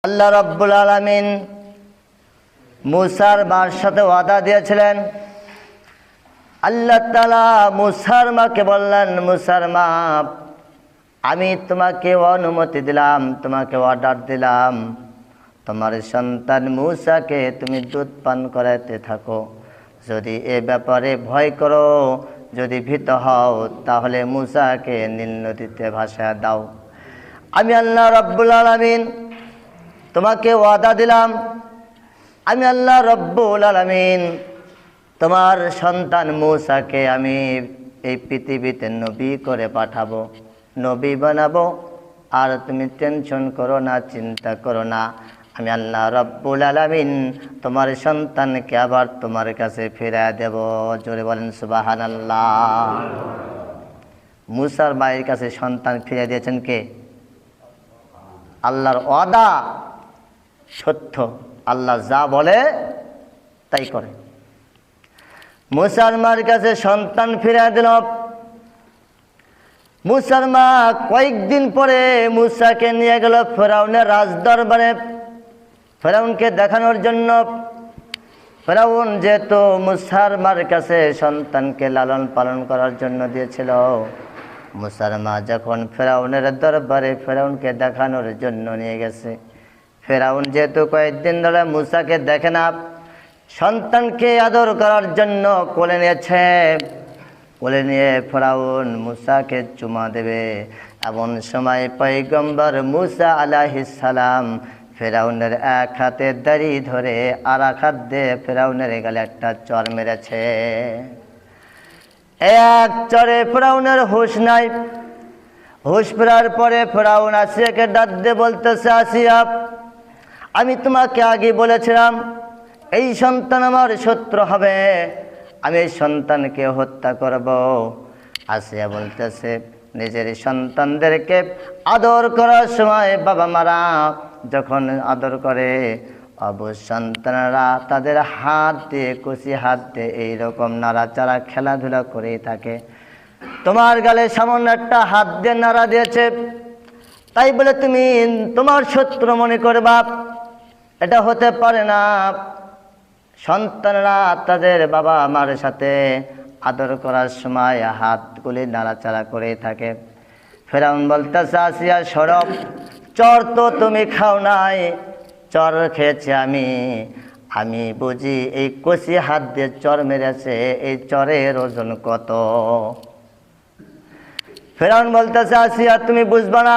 আল্লাহ রাব্বুল আলামিন মুসার মার সাথে ওয়াদা দিয়েছিলেন। আল্লাহ তাআলা মুসার মাকে বললেন, মুসার মা, আমি তোমাকে অনুমতি দিলাম, তোমাকে অর্ডার দিলাম, তোমার সন্তান মুসাকে তুমি দুধ পান করাতে থাকো। যদি এ ব্যাপারে ভয় করো, যদি ভীত হও, তাহলে মুসাকে নীল নদীতে ভাসায় দাও। আমি আল্লাহ রাব্বুল আলামিন তোমাকে ওয়াদা দিলাম, আমি আল্লাহ রাব্বুল আলামিন তোমার সন্তান মুসাকে আমি এই পৃথিবীতে নবী করে পাঠাবো, নবী বানাবো। আর তুমি টেনশন করো না, চিন্তা করো না। আমি আল্লাহ রাব্বুল আলামিন তোমার সন্তানকে আবার তোমার কাছে ফিরিয়ে দেব। জোরে বলেন সুবহানাল্লাহ। মুসার মায়ের কাছে সন্তান ফিরিয়ে দিয়েছেন কে? আল্লাহর ওয়াদা সত্য, আল্লাহ যা বলে তাই করে। মুসার মার কাছে সন্তান ফিরিয়ে দিল। মুসার মা কয়েকদিন পরে মুসাকে নিয়ে গেল ফেরাউনের রাজদরবারে, ফেরাউনকে দেখানোর জন্য। ফেরাউন যেহেতু মুসার মার কাছে সন্তানকে লালন পালন করার জন্য দিয়েছিল, মুসার মা যখন ফেরাউনের দরবারে ফেরাউনকে দেখানোর জন্য নিয়ে গেছে, ফেরাউন যেহেতু কয়েকদিন ধরে মুসাকে দেখে না, সন্তানকে আদর করার জন্য কোলে নিয়েছে। কোলে নিয়ে ফেরাউন মুসাকে চুমা দেবে, এমন সময় পয়গম্বর মুসা আলাইহিস সালাম ফেরাউনের এক হাতে দাড়ি ধরে আর এক হাত দিয়ে ফেরাউনের গালে একটা চর মেরেছে। এক চরে ফেরাউনের হুঁশ নাই। হুঁশ ফেরার পরে ফেরাউন আসিয়াকে ডাক দিয়ে বলতেছে, আসিয়া, আমি তোমাকে আগে বলেছিলাম এই সন্তান আমার শত্রু হবে, আমি এই সন্তানকে হত্যা করব। আসিয়া বলতেছে, নিজের সন্তানদেরকে আদর করার সময় বাবা মারা যখন আদর করে, অবশ্য সন্তানরা তাদের হাত দিয়ে, কুচি হাত দিয়ে এইরকম নাড়াচাড়া খেলাধুলা করেই থাকে। তোমার গালে সামান্য একটা হাত দিয়ে নাড়া দিয়েছে, তাই বলে তুমি তোমার শত্রু মনে করবা? এটা হতে পারে না। সন্তানরা তাদের বাবা মার সাথে আদর করার সময় হাতগুলি নাড়াচাড়া করে থাকে। ফেরাউন বলতেছে, আসিয়া সরব, চর তো তুমি খাও নাই, চর খেয়েছি আমি। আমি বুঝি এই কচি হাত দিয়ে চর মেরেছে, এই চরের ওজন কত? ফেরাউন বলতেছে, আসিয়া তুমি বুঝবা না।